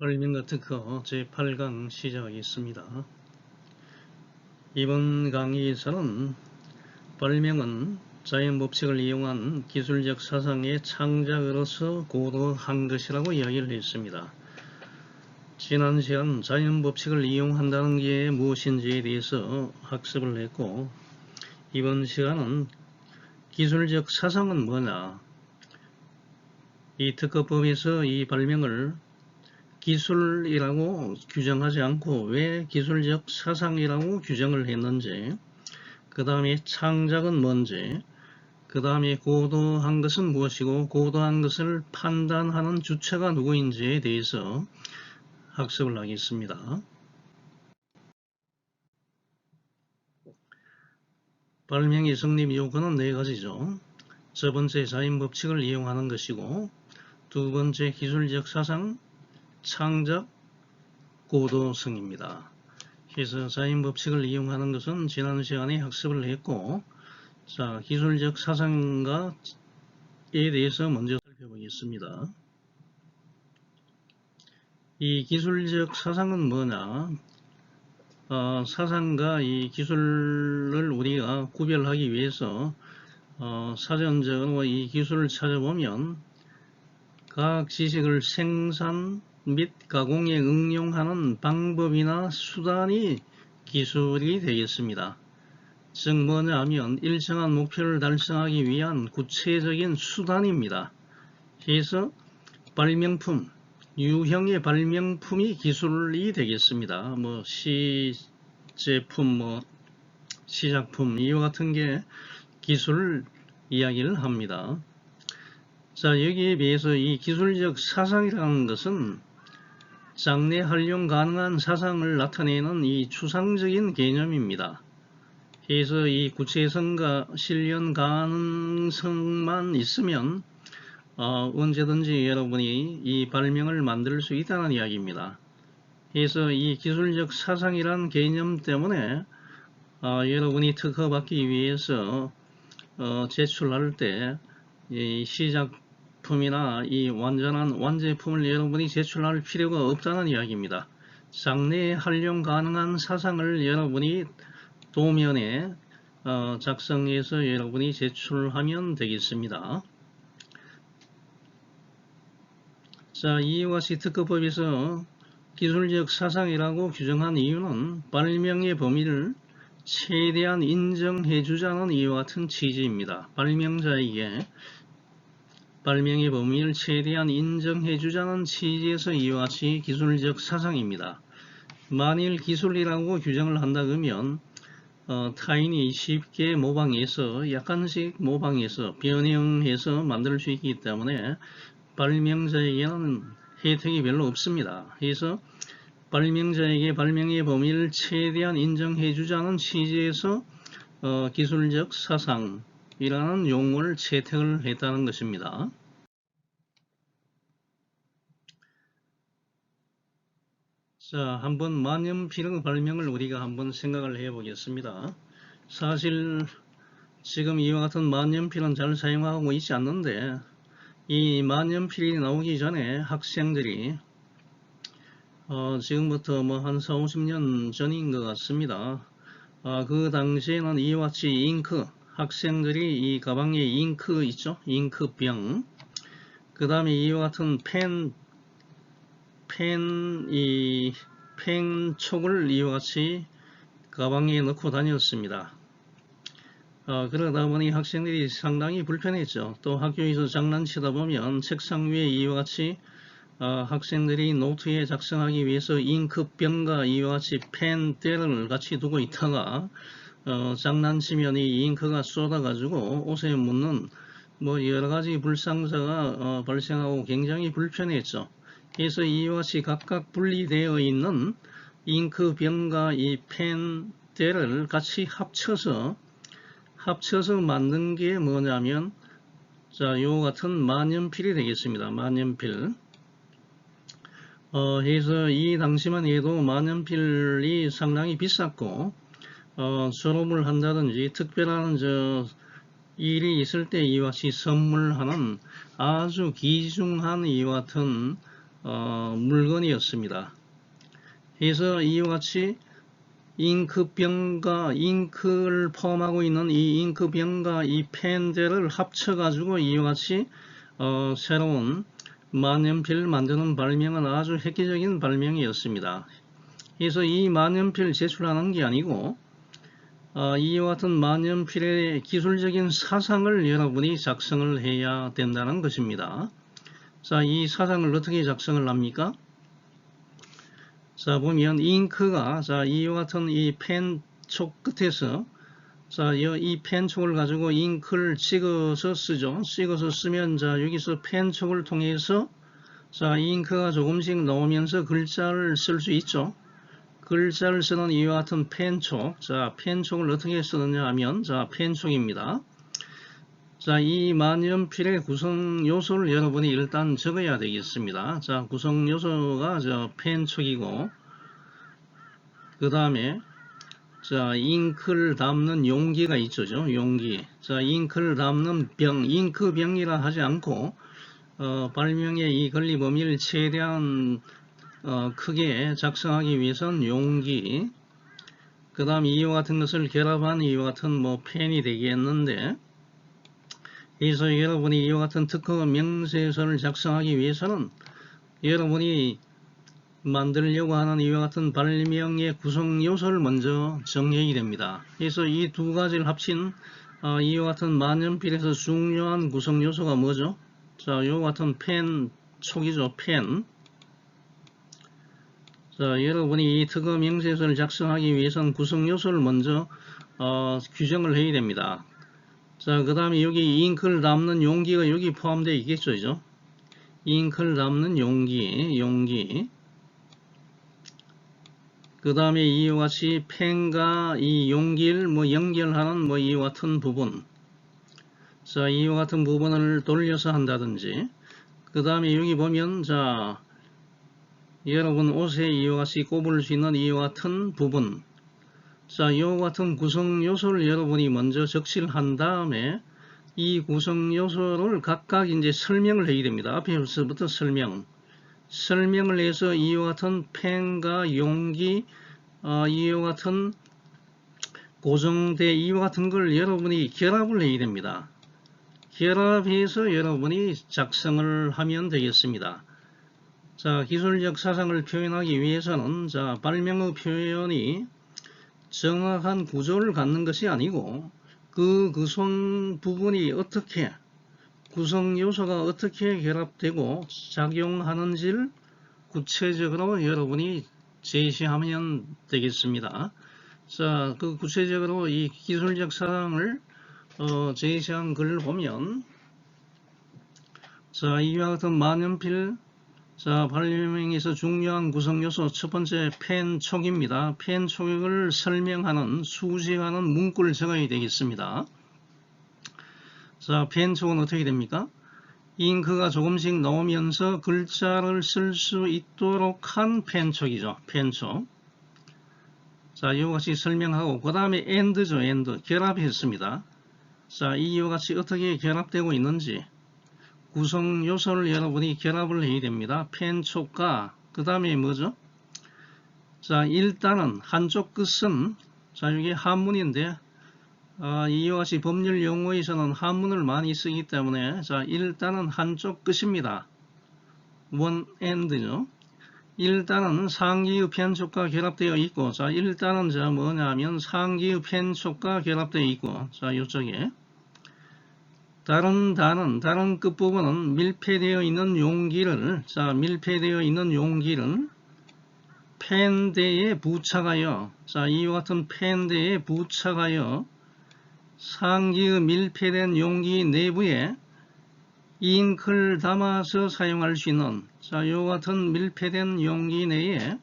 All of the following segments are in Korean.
빨명과 특허 제8강 시작하겠습니다. 이번 강의에서는 빨명은 자연법칙을 이용한 기술적 사상의 창작으로서 고도한 것이라고 이야기를 했습니다. 지난 시간 자연법칙을 이용한다는 게 무엇인지에 대해서 학습을 했고, 이번 시간은 기술적 사상은 뭐냐, 이 특허법에서 이 발명을 기술이라고 규정하지 않고 왜 기술적 사상이라고 규정을 했는지, 그 다음에 창작은 뭔지, 그 다음에 고도한 것은 무엇이고 고도한 것을 판단하는 주체가 누구인지에 대해서 학습을 하겠습니다. 발명의 성립 요건은 네 가지죠. 첫 번째, 자연법칙을 이용하는 것이고, 두 번째, 기술적 사상, 창작, 고도성입니다. 그래서 자연법칙을 이용하는 것은 지난 시간에 학습을 했고, 자, 기술적 사상가에 대해서 먼저 살펴보겠습니다. 이 기술적 사상은 뭐냐? 사상과 이 기술을 우리가 구별하기 위해서 사전적으로 이 기술을 찾아보면 과학 지식을 생산 및 가공에 응용하는 방법이나 수단이 기술이 되겠습니다. 즉 뭐냐 하면 일정한 목표를 달성하기 위한 구체적인 수단입니다. 그래서 발명품, 유형의 발명품이 기술이 되겠습니다. 뭐 시제품, 시작품 이와 같은 게 기술 이야기를 합니다. 자, 여기에 비해서 이 기술적 사상이라는 것은 장래 활용 가능한 사상을 나타내는 이 추상적인 개념입니다. 그래서 이 구체성과 실현 가능성만 있으면 언제든지 여러분이 이 발명을 만들 수 있다는 이야기입니다. 그래서 이 기술적 사상이란 개념 때문에 여러분이 특허받기 위해서 제출할 때 이 시작품이나 이 완전한 완제품을 여러분이 제출할 필요가 없다는 이야기입니다. 장래에 활용 가능한 사상을 여러분이 도면에 작성해서 여러분이 제출하면 되겠습니다. 자, 이와 같이 특허법에서 기술적 사상이라고 규정한 이유는 발명의 범위를 최대한 인정해주자는 이와 같은 취지입니다. 발명자에게 발명의 범위를 최대한 인정해주자는 취지에서 이와 같이 기술적 사상입니다. 만일 기술이라고 규정을 한다 그러면 타인이 쉽게 모방해서 약간씩 모방해서 변형해서 만들 수 있기 때문에 발명자에게는 혜택이 별로 없습니다. 그래서 발명자에게 발명의 범위를 최대한 인정해주자는 취지에서 기술적 사상이라는 용어를 채택을 했다는 것입니다. 자, 한번 만년필의 발명을 우리가 한번 생각을 해 보겠습니다. 사실 지금 이와 같은 만년필은 잘 사용하고 있지 않는데, 이 만년필이 나오기 전에 학생들이 지금부터 뭐 한 4, 50년 전인 것 같습니다. 그 당시에는 이와 같이 잉크, 학생들이 이 가방에 잉크 있죠? 잉크병. 그 다음에 이와 같은 펜촉을 이와 같이 가방에 넣고 다녔습니다. 그러다 보니 학생들이 상당히 불편했죠. 또 학교에서 장난치다 보면 책상 위에 이와 같이 학생들이 노트에 작성하기 위해서 잉크병과 이와 같이 펜대를 같이 두고 있다가 장난치면 이 잉크가 쏟아가지고 옷에 묻는 뭐 여러가지 불상사가 발생하고 굉장히 불편했죠. 그래서 이와 같이 각각 분리되어 있는 잉크병과 이 펜대를 같이 합쳐서 만든 게 뭐냐면, 자, 요 같은 만년필이 되겠습니다. 만년필. 그래서 이 당시만 해도 만년필이 상당히 비쌌고, 졸업을 한다든지 특별한 일이 있을 때 이와 같이 선물하는 아주 귀중한 이와 같은 물건이었습니다. 그래서 이와 같이 잉크병과 잉크를 포함하고 있는 이 잉크병과 이 펜들을 합쳐가지고 이와 같이 새로운 만년필을 만드는 발명은 아주 획기적인 발명이었습니다. 그래서 이 만년필을 제출하는 게 아니고 이와 같은 만년필의 기술적인 사상을 여러분이 작성을 해야 된다는 것입니다. 자, 이 사상을 어떻게 작성을 합니까? 자, 보면 잉크가 이와 같은 이 펜촉 끝에서 이 펜촉을 가지고 잉크를 찍어서 쓰죠. 찍어서 쓰면 여기서 펜촉을 통해서 잉크가 조금씩 나오면서 글자를 쓸 수 있죠. 글자를 쓰는 이와 같은 펜촉. 펜촉을 어떻게 쓰느냐 하면 펜촉입니다. 이 만년필의 구성 요소를 여러분이 일단 적어야 되겠습니다. 구성 요소가 펜촉이고, 그 다음에 잉크를 담는 용기가 있죠. 용기. 잉크를 담는 병, 잉크병이라 하지 않고 발명의 이 권리 범위를 최대한 크게 작성하기 위해서는 용기, 그 다음 이와 같은 것을 결합한 이와 같은 펜이 되겠는데, 그래서 여러분이 이와 같은 특허 명세서를 작성하기 위해서는 여러분이 만들려고 하는 이와 같은 발명의 구성 요소를 먼저 정해야 됩니다. 그래서 이 두 가지를 합친 이와 같은 만년필에서 중요한 구성 요소가 뭐죠? 이와 같은 펜촉이죠. 펜. 여러분이 이 특허 명세서를 작성하기 위해서는 구성 요소를 먼저 규정을 해야 됩니다. 그 다음에 여기 잉크를 담는 용기가 여기 포함되어 있겠죠. 잉크를 담는 용기. 그 다음에 이와 같이 펜과 이 용기를 연결하는 이와 같은 부분. 이와 같은 부분을 돌려서 한다든지. 그 다음에 여기 보면, 여러분 옷에 이와 같이 꼽을 수 있는 이와 같은 부분. 이와 같은 구성 요소를 여러분이 먼저 적시를 한 다음에 이 구성 요소를 각각 이제 설명을 해야 됩니다. 앞에서부터 설명을 해서 이와 같은 펜과 용기, 이와 같은 고정대 이와 같은 걸 여러분이 결합을 해야 됩니다. 결합해서 여러분이 작성을 하면 되겠습니다. 기술적 사상을 표현하기 위해서는 발명의 표현이 정확한 구조를 갖는 것이 아니고 그 구성 부분이 어떻게, 구성 요소가 어떻게 결합되고 작용하는지를 구체적으로 여러분이 제시하면 되겠습니다. 그 구체적으로 이 기술적 사상을 제시한 글을 보면, 이와 같은 만년필 발명에서 중요한 구성 요소 첫 번째 펜촉입니다. 펜촉을 설명하는, 수식하는 문구를 적어야 되겠습니다. 펜촉은 어떻게 됩니까? 잉크가 조금씩 나오면서 글자를 쓸 수 있도록 한 펜촉이죠. 펜촉. 이와 같이 설명하고, 그 다음에 AND죠. AND. 결합했습니다. 이와 같이 어떻게 결합되고 있는지 구성 요소를 여러분이 결합을 해야 됩니다. 펜촉과 그 다음에 뭐죠? 일단은 한쪽 끝은 이게 한문인데 이와 같이 법률 용어에서는 한문을 많이 쓰기 때문에 일단은 한쪽 끝입니다. one end죠. 일단은 상기의 펜촉과 결합되어 있고 일단은 뭐냐면 상기의 펜촉과 결합되어 있고 이쪽에 다른 끝부분은 밀폐되어 있는 용기를 펜대에 부착하여, 이와 같은 펜대에 부착하여 상기의 밀폐된 용기 내부에 잉크를 담아서 사용할 수 있는, 이와 같은 밀폐된 용기 내에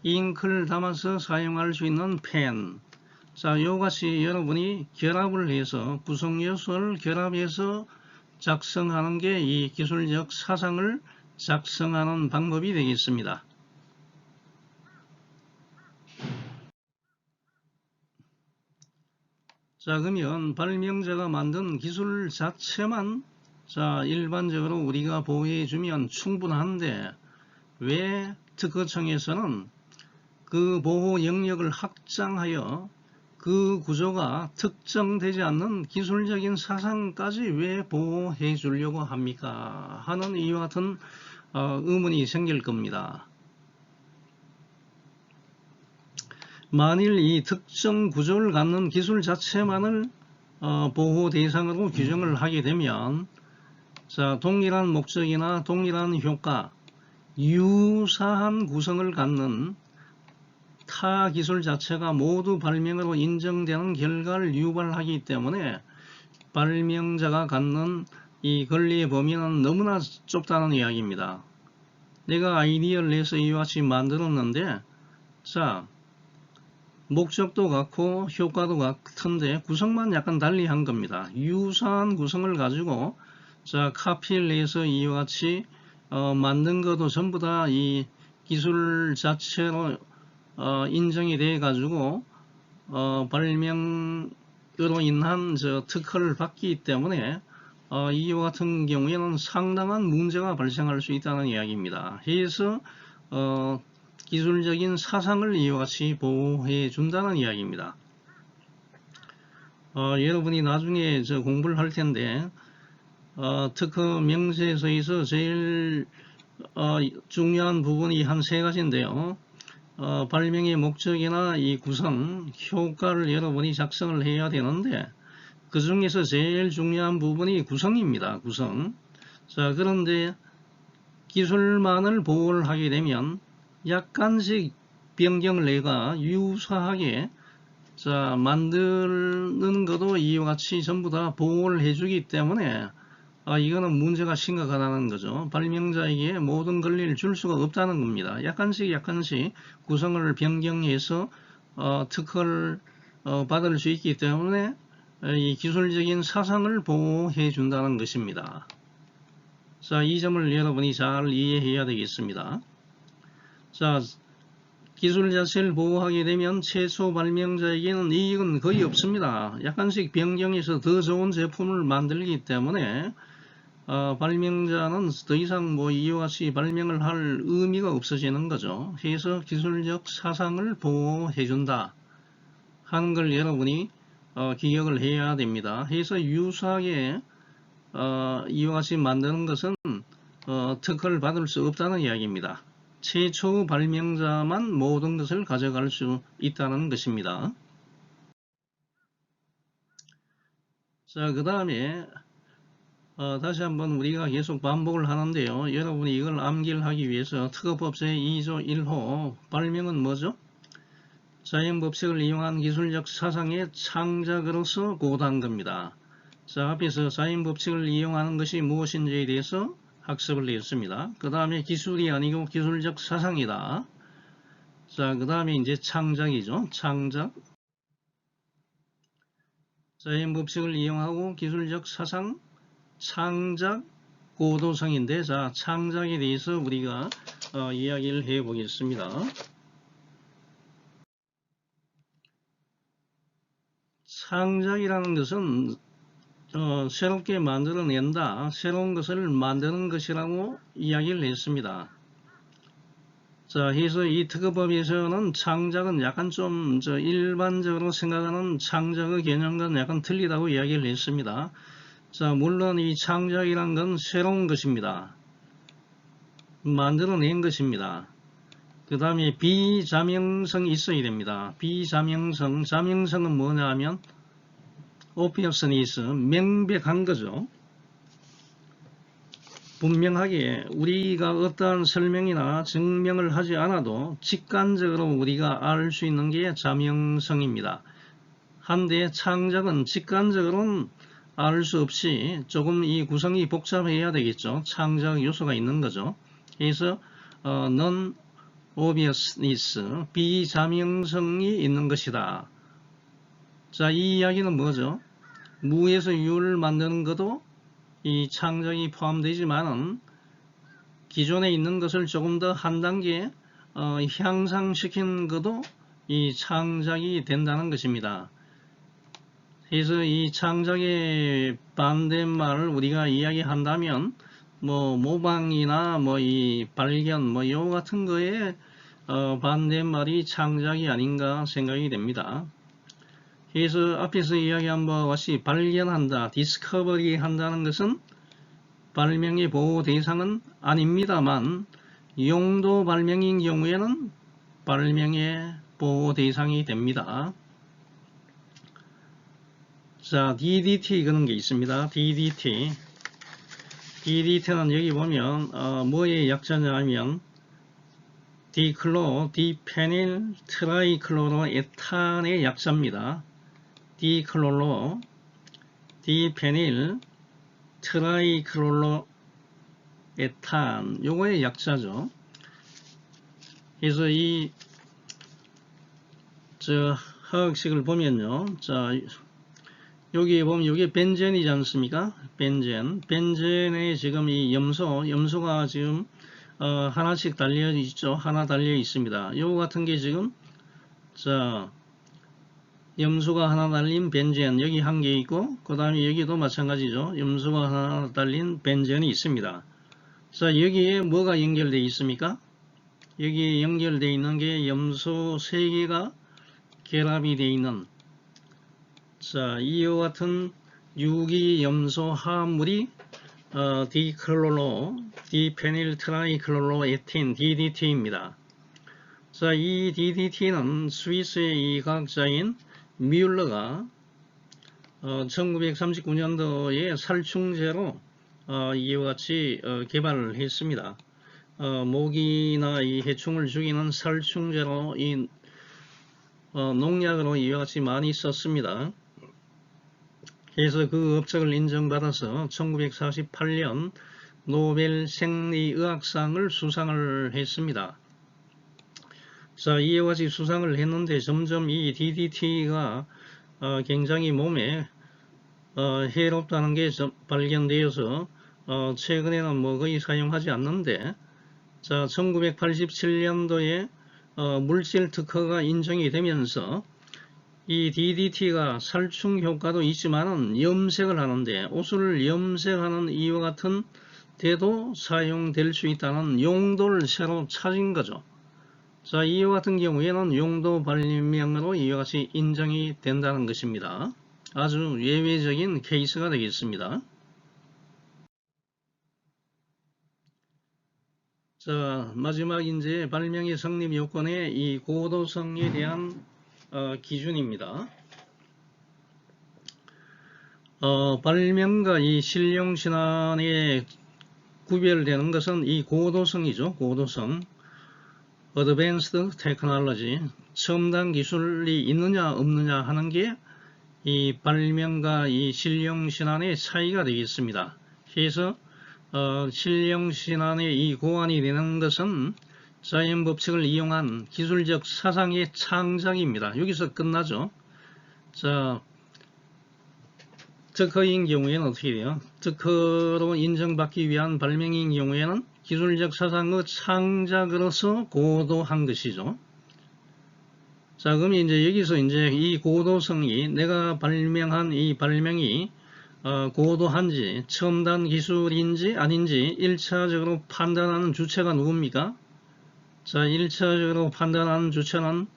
잉크를 담아서 사용할 수 있는 펜. 이와 같이 여러분이 결합을 해서 구성 요소를 결합해서 작성하는 게 이 기술적 사상을 작성하는 방법이 되겠습니다. 그러면 발명자가 만든 기술 자체만 일반적으로 우리가 보호해 주면 충분한데 왜 특허청에서는 그 보호 영역을 확장하여 그 구조가 특정되지 않는 기술적인 사상까지 왜 보호해 주려고 합니까? 하는 이와 같은 의문이 생길 겁니다. 만일 이 특정 구조를 갖는 기술 자체만을 보호 대상으로 규정을 하게 되면, 자, 동일한 목적이나 동일한 효과, 유사한 구성을 갖는 타 기술 자체가 모두 발명으로 인정되는 결과를 유발하기 때문에 발명자가 갖는 이 권리의 범위는 너무나 좁다는 이야기입니다. 내가 아이디어를 내서 이와 같이 만들었는데, 자, 목적도 같고 효과도 같은데 구성만 약간 달리 한 겁니다. 유사한 구성을 가지고, 자, 카피를 내서 이와 같이 만든 것도 전부 다 이 기술 자체로 인정이 돼 가지고 발명으로 인한 특허를 받기 때문에 이와 같은 경우에는 상당한 문제가 발생할 수 있다는 이야기입니다. 그래서 기술적인 사상을 이와 같이 보호해 준다는 이야기입니다. 여러분이 나중에 공부를 할 텐데 특허 명세서에서 제일 중요한 부분이 한 3가지인데요. 발명의 목적이나 이 구성, 효과를 여러분이 작성을 해야 되는데 그 중에서 제일 중요한 부분이 구성입니다. 구성. 자, 그런데 기술만을 보호를 하게 되면 약간씩 변경을 내가 유사하게 자, 만드는 것도 이와 같이 전부 다 보호를 해주기 때문에 이거는 문제가 심각하다는 거죠. 발명자에게 모든 권리를 줄 수가 없다는 겁니다. 약간씩 구성을 변경해서 특허를 받을 수 있기 때문에 이 기술적인 사상을 보호해 준다는 것입니다. 자, 이 점을 여러분이 잘 이해해야 되겠습니다. 자, 기술 자체를 보호하게 되면 최초 발명자에게는 이익은 거의 없습니다. 약간씩 변경해서 더 좋은 제품을 만들기 때문에 발명자는 더 이상 이와 같이 발명을 할 의미가 없어지는 거죠. 그래서 기술적 사상을 보호해 준다 하는 걸 여러분이 기억을 해야 됩니다. 그래서 유사하게 이와 같이 만드는 것은 특허를 받을 수 없다는 이야기입니다. 최초 발명자만 모든 것을 가져갈 수 있다는 것입니다. 자, 그 다음에 다시 한번 우리가 계속 반복을 하는데요. 여러분이 이걸 암기를 하기 위해서 특허법 제2조 1호 발명은 뭐죠? 자연법칙을 이용한 기술적 사상의 창작으로서 고도한 겁니다. 자, 앞에서 자연법칙을 이용하는 것이 무엇인지에 대해서 학습을 했습니다. 그 다음에 기술이 아니고 기술적 사상이다. 자, 그 다음에 이제 창작이죠. 창작. 자연법칙을 이용하고 기술적 사상, 창작, 고도성인데, 자, 창작에 대해서 우리가 이야기를 해 보겠습니다. 창작이라는 것은 새롭게 만들어낸다, 새로운 것을 만드는 것이라고 이야기를 했습니다. 자, 그래서 이 특허법에서는 창작은 약간 좀 일반적으로 생각하는 창작의 개념과는 약간 틀리다고 이야기를 했습니다. 자, 물론 이 창작이란 건 새로운 것입니다. 만들어낸 것입니다. 그 다음에 비자명성이 있어야 됩니다. 비자명성, 자명성은 뭐냐 하면 obviousness, 명백한 거죠. 분명하게 우리가 어떠한 설명이나 증명을 하지 않아도 직관적으로 우리가 알 수 있는 게 자명성입니다. 한데 창작은 직관적으로는 알 수 없이 조금 이 구성이 복잡해야 되겠죠. 창작 요소가 있는 거죠. 그래서 non-obviousness, 비자명성이 있는 것이다. 자, 이 이야기는 뭐죠? 무에서 유를 만드는 것도 이 창작이 포함되지만은 기존에 있는 것을 조금 더 한 단계 향상시킨 것도 이 창작이 된다는 것입니다. 그래서 이 창작의 반대말을 우리가 이야기한다면 뭐 모방이나 뭐 이 발견 뭐 요 같은 거에 반대말이 창작이 아닌가 생각이 됩니다. 그래서 앞에서 이야기한 바와 같이 발견한다, 디스커버리 한다는 것은 발명의 보호 대상은 아닙니다만 용도 발명인 경우에는 발명의 보호 대상이 됩니다. 자, DDT 그런 게 있습니다. DDT는 여기 보면 뭐의 약자냐면 디페닐 트라이클로로 에탄의 약자입니다. 디페닐 트라이클로로 에탄 요거의 약자죠. 그래서 이 화학식을 보면요. 자, 여기 보면 이게 벤젠이지 않습니까? 벤젠에 지금 이 염소가 지금 하나씩 달려 있죠. 하나 달려 있습니다. 요거 같은 게 지금 자, 염소가 하나 달린 벤젠 여기 한 개 있고 그 다음에 여기도 마찬가지죠. 염소가 하나 달린 벤젠이 있습니다. 자, 여기에 뭐가 연결되어 있습니까? 여기에 연결되어 있는 게 염소 3개가 결합이 되어 있는 자, 이와 같은 유기염소 화합물이 디페닐 트라이클로로 에틴 DDT입니다. 자, 이 DDT는 스위스의 이 과학자인 뮬러가 1939년도에 살충제로 이와 같이 개발을 했습니다. 모기나 이 해충을 죽이는 살충제로 이 농약으로 이와 같이 많이 썼습니다. 그래서 그 업적을 인정받아서 1948년 노벨 생리의학상을 수상을 했습니다. 자, 이와 같이 수상을 했는데 점점 이 DDT가 굉장히 몸에 해롭다는 게 발견되어서 최근에는 뭐 거의 사용하지 않는데 자, 1987년도에 물질 특허가 인정이 되면서 이 DDT가 살충 효과도 있지만은 염색을 하는데 옷을 염색하는 이와 같은 데도 사용될 수 있다는 용도를 새로 찾은 거죠. 자, 이와 같은 경우에는 용도 발명으로 이와 같이 인정이 된다는 것입니다. 아주 예외적인 케이스가 되겠습니다. 자, 마지막 이제 발명의 성립 요건의 이 고도성에 대한 기준입니다. 발명과 이 실용신안에 구별되는 것은 이 고도성이죠. 고도성. Advanced Technology. 첨단 기술이 있느냐 없느냐 하는 게 이 발명과 이 실용신안의 차이가 되겠습니다. 그래서 실용신안의 이 고안이 되는 것은 자연법칙을 이용한 기술적 사상의 창작입니다. 여기서 끝나죠. 자, 특허인 경우에는 어떻게 돼요? 특허로 인정받기 위한 발명인 경우에는 기술적 사상의 창작으로서 고도한 것이죠. 자, 그럼 이제 여기서 이제 이 고도성이 내가 발명한 이 발명이 고도한지 첨단 기술인지 아닌지 1차적으로 판단하는 주체가 누굽니까? 자, 1차적으로 판단하는 주체는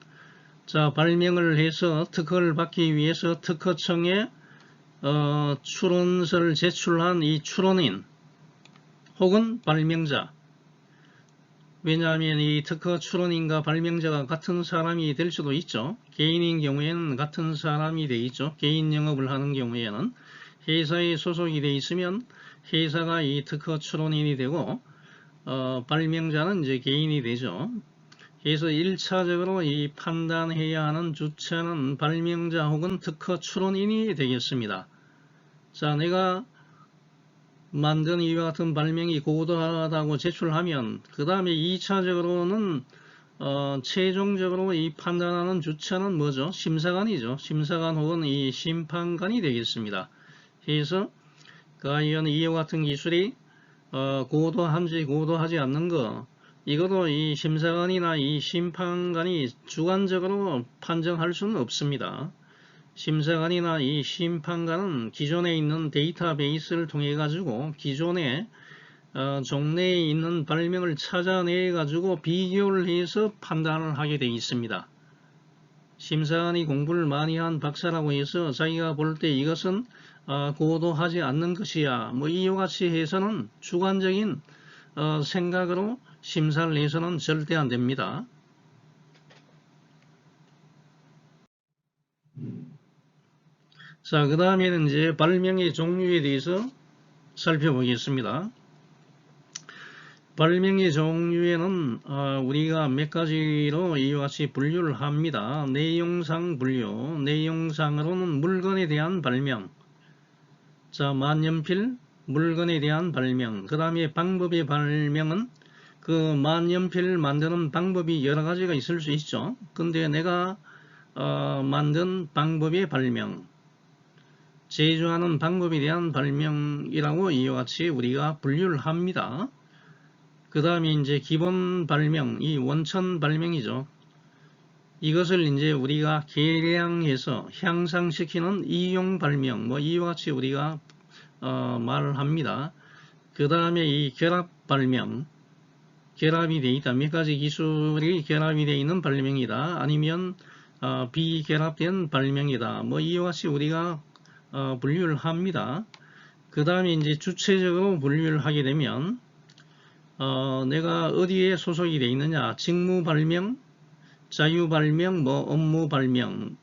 자, 발명을 해서 특허를 받기 위해서 특허청에 추론서를 제출한 이 추론인 혹은 발명자. 왜냐하면 이 특허 추론인과 발명자가 같은 사람이 될 수도 있죠. 개인인 경우에는 같은 사람이 되겠죠. 개인 영업을 하는 경우에는 회사에 소속이 되어 있으면 회사가 이 특허 추론인이 되고 발명자는 이제 개인이 되죠. 그래서 1차적으로 이 판단해야 하는 주체는 발명자 혹은 특허 추론인이 되겠습니다. 자, 내가 만든 이와 같은 발명이 고도하다고 제출하면 그 다음에 2차적으로는 최종적으로 이 판단하는 주체는 뭐죠? 심사관이죠. 심사관 혹은 이 심판관이 되겠습니다. 그래서 과연 이와 같은 기술이 고도한지 고도하지 않는 거 이것도 이 심사관이나 이 심판관이 주관적으로 판정할 수는 없습니다. 심사관이나 이 심판관은 기존에 있는 데이터베이스를 통해 가지고 기존에 종래에 있는 발명을 찾아내 가지고 비교를 해서 판단을 하게 되어 있습니다. 심사관이 공부를 많이 한 박사라고 해서 자기가 볼 때 이것은 고도하지 않는 것이야 뭐 이와 같이 해서는 주관적인 생각으로 심사를 해서는 절대 안 됩니다. 자, 그 다음에는 이제 발명의 종류에 대해서 살펴보겠습니다. 발명의 종류에는 우리가 몇 가지로 이와 같이 분류를 합니다. 내용상 분류, 내용상으로는 물건에 대한 발명, 자, 만년필, 물건에 대한 발명, 그 다음에 방법의 발명은 그 만년필 만드는 방법이 여러 가지가 있을 수 있죠. 근데 내가 만든 방법의 발명, 제조하는 방법에 대한 발명이라고 이와 같이 우리가 분류를 합니다. 그 다음에 이제 기본 발명, 이 원천 발명이죠. 이것을 이제 우리가 개량해서 향상시키는 이용 발명, 뭐 이와 같이 우리가 말을 합니다. 그 다음에 이 결합 발명, 결합이 되어 있다. 몇 가지 기술이 결합이 되어 있는 발명이다. 아니면 비결합된 발명이다. 뭐 이와 같이 우리가 분류를 합니다. 그 다음에 이제 주체적으로 분류를 하게 되면 내가 어디에 소속이 되어 있느냐, 직무 발명, 자유 발명, 뭐 업무 발명,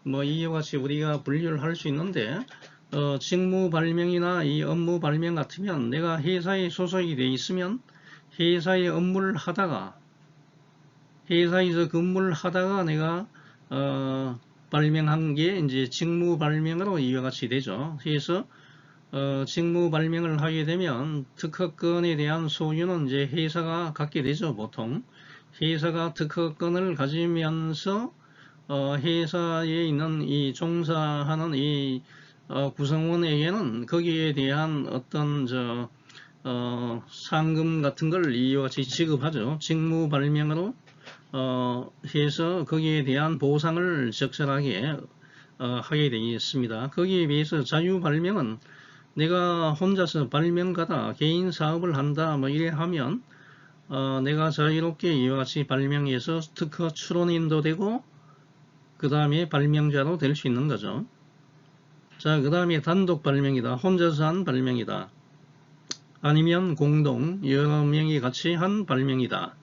뭐 이와 같이 우리가 분류를 할 수 있는데 직무 발명이나 이 업무 발명 같으면 내가 회사에 소속이 되어 있으면 회사의 업무를 하다가 회사에서 근무를 하다가 내가 발명한 게 이제 직무 발명으로 이와 같이 되죠. 그래서 직무 발명을 하게 되면 특허권에 대한 소유는 이제 회사가 갖게 되죠. 보통 회사가 특허권을 가지면서 회사에 있는 이 종사하는 이 구성원에게는 거기에 대한 어떤 상금 같은 걸 이와 같이 지급하죠. 직무 발명으로 해서 거기에 대한 보상을 적절하게 하게 되어 있습니다. 거기에 비해서 자유 발명은 내가 혼자서 발명가다, 개인 사업을 한다, 뭐 이래 하면 내가 자유롭게 이와 같이 발명해서 특허 출원인도 되고 그 다음에 발명자로 될 수 있는 거죠. 자, 그 다음에 단독 발명이다, 혼자서 한 발명이다, 아니면 공동 여러 명이 같이 한 발명이다.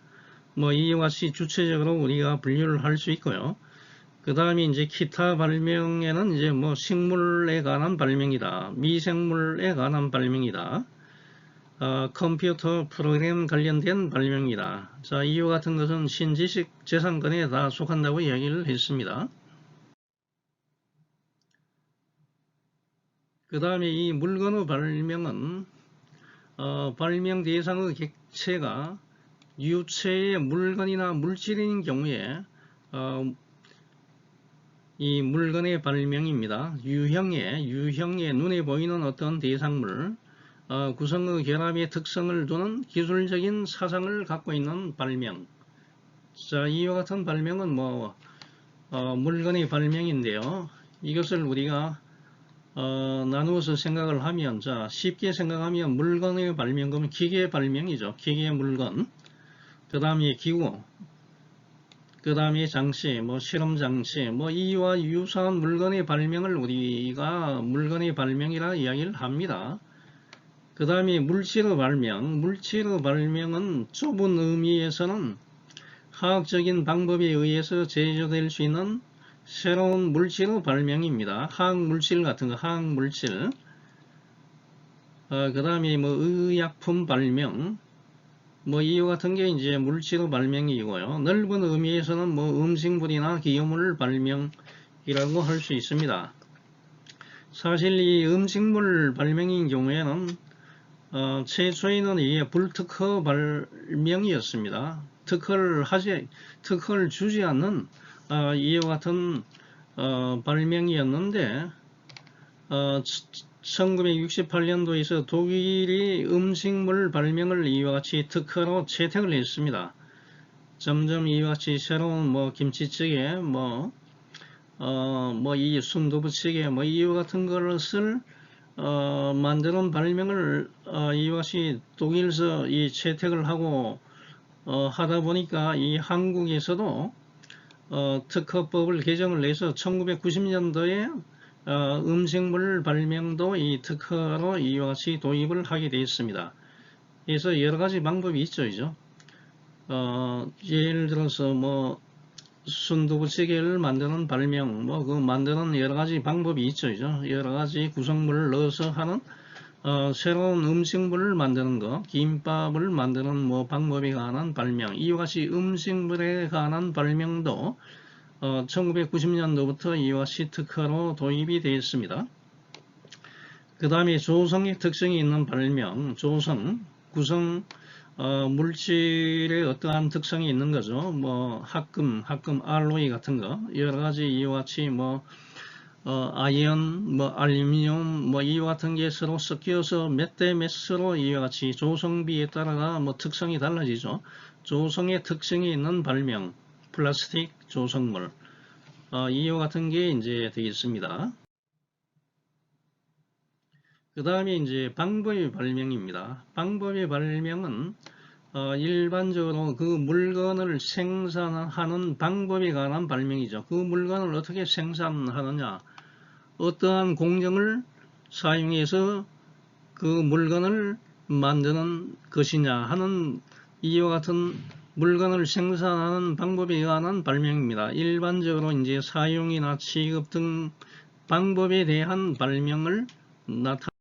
뭐 이와 같이 주체적으로 우리가 분류를 할 수 있고요. 그 다음에 이제 기타 발명에는 이제 뭐 식물에 관한 발명이다, 미생물에 관한 발명이다, 컴퓨터 프로그램 관련된 발명이다. 자, 이와 같은 것은 신지식 재산권에 다 속한다고 이야기를 했습니다. 그 다음에 이 물건의 발명은 발명 대상의 객체가 유체의 물건이나 물질인 경우에 이 물건의 발명입니다. 유형의 눈에 보이는 어떤 대상물, 구성의 결합의 특성을 두는 기술적인 사상을 갖고 있는 발명. 자, 이와 같은 발명은 뭐 물건의 발명인데요. 이것을 우리가 나누어서 생각을 하면, 자, 쉽게 생각하면 물건의 발명, 그러면 기계 발명이죠. 기계 물건. 그 다음에 기구, 그 다음에 장치, 뭐 실험 장치, 뭐 이와 유사한 물건의 발명을 우리가 물건의 발명이라 이야기를 합니다. 그 다음에 물질의 발명, 물질의 발명은 좁은 의미에서는 화학적인 방법에 의해서 제조될 수 있는 새로운 물질의 발명입니다. 화학물질 같은 거, 화학물질. 그 다음에 뭐 의약품 발명, 뭐 이와 같은 게 이제 물질의 발명이고요. 넓은 의미에서는 뭐 음식물이나 기업물 발명이라고 할 수 있습니다. 사실 이 음식물 발명인 경우에는 최초에는 이게 불특허 발명이었습니다. 특허를 주지 않는 이와 같은 발명이었는데 1968년도에서 독일이 음식물 발명을 이와 같이 특허로 채택을 했습니다. 점점 이와 같이 새로운 뭐 김치찌개, 뭐 이 순두부찌개, 뭐 이와 같은 것을 만드는 발명을 이와 같이 독일에서 이 채택을 하고 하다 보니까 이 한국에서도 특허법을 개정을 내서 1990년도에 음식물 발명도 이 특허로 이와 같이 도입을 하게 되어 있습니다. 그래서 여러 가지 방법이 있죠, 그죠? 예를 들어서 뭐 순두부찌개를 만드는 발명, 뭐 그 만드는 여러 가지 방법이 있죠, 그죠? 여러 가지 구성물을 넣어서 하는 새로운 음식물을 만드는 거, 김밥을 만드는 뭐 방법에 관한 발명, 이와 같이 음식물에 관한 발명도 1990년도부터 이와 같이 특허로 도입이 되어 있습니다. 그 다음에 조성의 특성이 있는 발명, 조성, 구성, 물질의 어떠한 특성이 있는 거죠. 뭐 합금, 알로이 같은 거, 여러 가지 이와 같이 뭐 아이언, 뭐 알루미늄, 뭐 이와 같은 게 서로 섞여서 몇 대 몇으로 이와 같이 조성비에 따라가 뭐 특성이 달라지죠. 조성의 특성이 있는 발명, 플라스틱 조성물, 이와 같은 게 이제 되겠습니다. 그 다음에 이제 방법의 발명입니다. 방법의 발명은 일반적으로 그 물건을 생산하는 방법에 관한 발명이죠. 그 물건을 어떻게 생산하느냐, 어떠한 공정을 사용해서 그 물건을 만드는 것이냐 하는 이와 같은 물건을 생산하는 방법에 관한 발명입니다. 일반적으로 이제 사용이나 취급 등 방법에 대한 발명을 나타냅니다.